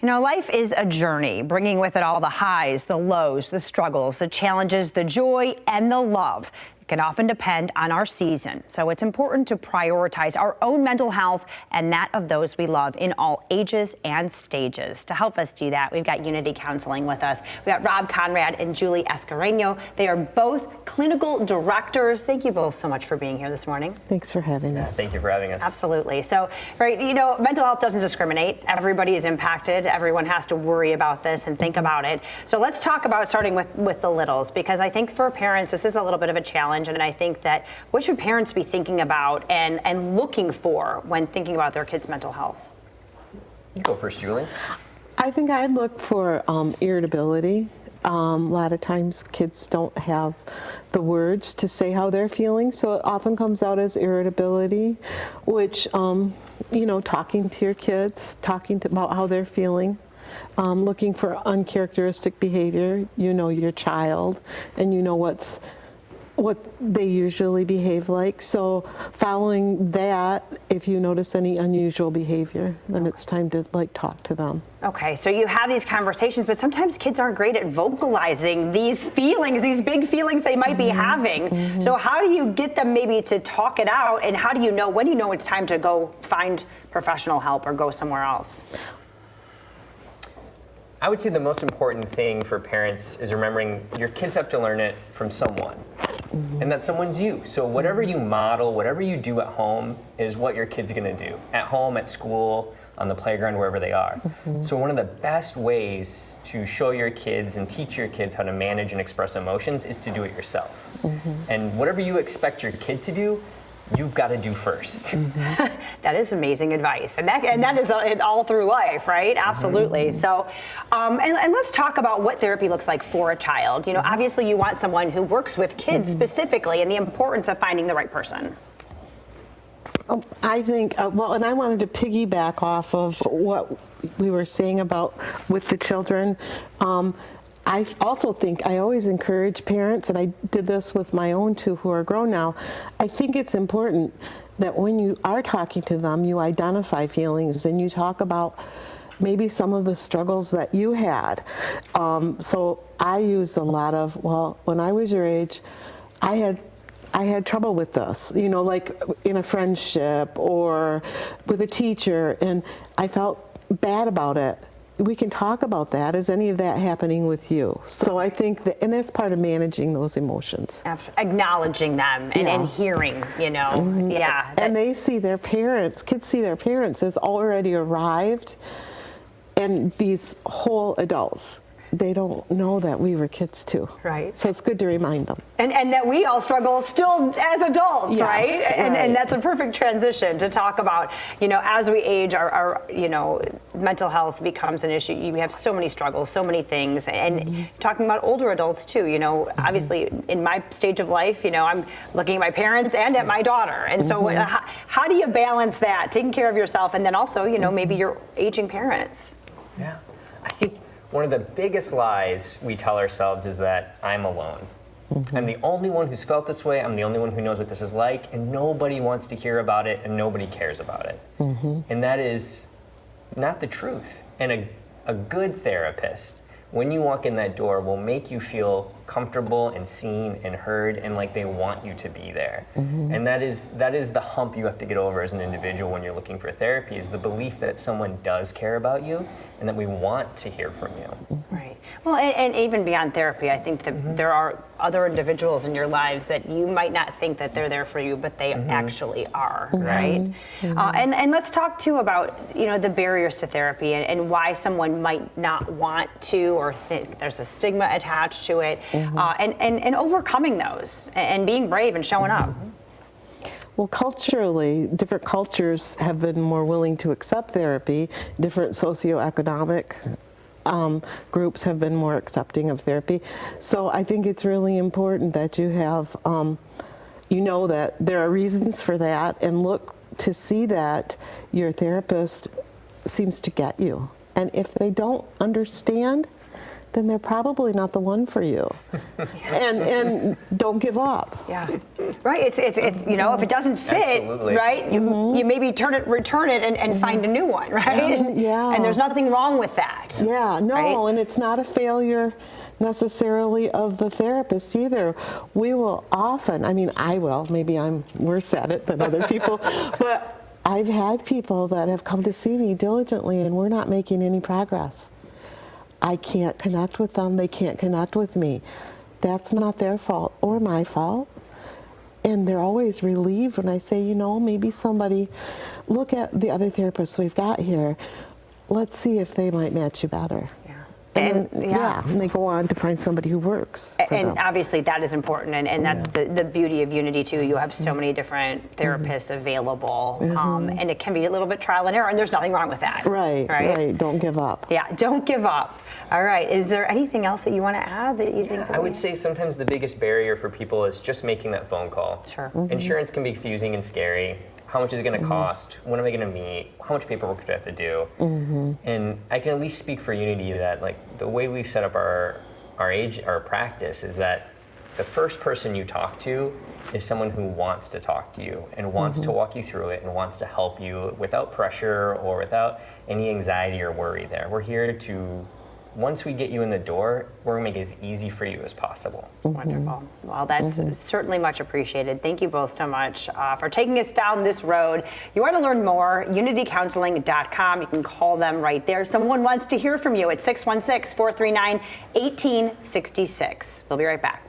You know, life is a journey, bringing with it all the highs, the lows, the struggles, the challenges, the joy, and the love. It can often depend on our season, so it's important to prioritize our own mental health and that of those we love in all ages and stages. To help us do that, we've got Unity Counseling with us. We've got Rob Conrad and Julie Escareno. They are both clinical directors. Thank you both so much for being here this morning. Thanks for having us. Thank you for having us. Absolutely. So, right, you know, mental health doesn't discriminate. Everybody is impacted. Everyone has to worry about this and think about it. So let's talk about starting with the littles, because I think for parents, this is a little bit of a challenge. And I think that what should parents be thinking about and looking for when thinking about their kids' mental health? You go first, Julie. I think I'd look for irritability. A lot of times kids don't have the words to say how they're feeling, so it often comes out as irritability, which, you know, talking to your kids, about how they're feeling. Looking for uncharacteristic behavior. You know your child, and you know what they usually behave like. So following that, if you notice any unusual behavior, then it's time to talk to them. Okay, so you have these conversations, but sometimes kids aren't great at vocalizing these feelings, these big feelings they might be having. So how do you get them maybe to talk it out, and how do you know, when do you know it's time to go find professional help or go somewhere else? I would say the most important thing for parents is remembering your kids have to learn it from someone. And that someone's you. So whatever you model, whatever you do at home is what your kid's gonna do. At home, at school, on the playground, wherever they are. So one of the best ways to show your kids and teach your kids how to manage and express emotions is to do it yourself. And whatever you expect your kid to do, you've got to do first. That is amazing advice, and that is all through life, right? Absolutely. So, and let's talk about what therapy looks like for a child. You know, obviously you want someone who works with kids specifically, and the importance of finding the right person. I think, well, and I wanted to piggyback off of what we were saying about with the children. I also think I always encourage parents, and I did this with my own two who are grown now. I think it's important that when you are talking to them, you identify feelings and you talk about maybe some of the struggles that you had. So I used a lot of, well, when I was your age, I had trouble with this, you know, like in a friendship or with a teacher, and I felt bad about it. We can talk about that. Is any of that happening with you? So I think that, and that's part of managing those emotions. Acknowledging them and hearing, you know, yeah. And they see their parents, kids see their parents as already arrived, and these whole adults. They don't know that we were kids too. Right. So it's good to remind them. And that we all struggle still as adults, Yes, right? And right. and that's a perfect transition to talk about, you know, as we age, our you know, mental health becomes an issue. You have so many struggles, so many things. And talking about older adults too, you know, obviously in my stage of life, you know, I'm looking at my parents and at my daughter. And so how do you balance that, taking care of yourself, and then also, you know, maybe your aging parents? Yeah, I think one of the biggest lies we tell ourselves is that I'm alone. I'm the only one who's felt this way. I'm the only one who knows what this is like, and nobody wants to hear about it, and nobody cares about it. And that is not the truth. And a good therapist, when you walk in that door, will make you feel comfortable and seen and heard and like they want you to be there. And that is the hump you have to get over as an individual when you're looking for therapy, is the belief that someone does care about you and that we want to hear from you. Right. Well, and even beyond therapy, I think that there are other individuals in your lives that you might not think that they're there for you, but they actually are, right? And let's talk too about, you know, the barriers to therapy and why someone might not want to or think there's a stigma attached to it, and overcoming those and being brave and showing up. Well, culturally, different cultures have been more willing to accept therapy. Different socioeconomic groups have been more accepting of therapy. So I think it's really important that you have, you know, that there are reasons for that, and look to see that your therapist seems to get you. And if they don't understand, then they're probably not the one for you. And don't give up. Yeah, right. It's you know, if it doesn't fit, Absolutely. right, you maybe return it, and find a new one, right? Yeah. And there's nothing wrong with that. Yeah, no, right? and it's not a failure necessarily of the therapist either. We will often, I mean, I will, maybe I'm worse at it than other people, but I've had people that have come to see me diligently and we're not making any progress. I can't connect with them, they can't connect with me. That's not their fault or my fault. And they're always relieved when I say, you know, maybe somebody, look at the other therapists we've got here. Let's see if they might match you better. And they go on to find somebody who works for And them. obviously that is important, and that's the beauty of Unity too. You have so many different therapists available, and it can be a little bit trial and error, and there's nothing wrong with that. Right. Don't give up. Yeah, don't give up. All right, is there anything else that you want to add that you think that I would say sometimes the biggest barrier for people is just making that phone call. Sure. Insurance can be confusing and scary. How much is it going to cost? When am I going to meet? How much paperwork do I have to do? And I can at least speak for Unity that like the way we've set up our practice is that the first person you talk to is someone who wants to talk to you and wants to walk you through it and wants to help you without pressure or without any anxiety or worry there. We're here to, once we get you in the door, we're going to make it as easy for you as possible. Wonderful. Well, that's certainly much appreciated. Thank you both so much for taking us down this road. You want to learn more, unitycounseling.com. You can call them right there. Someone wants to hear from you at 616-439-1866. We'll be right back.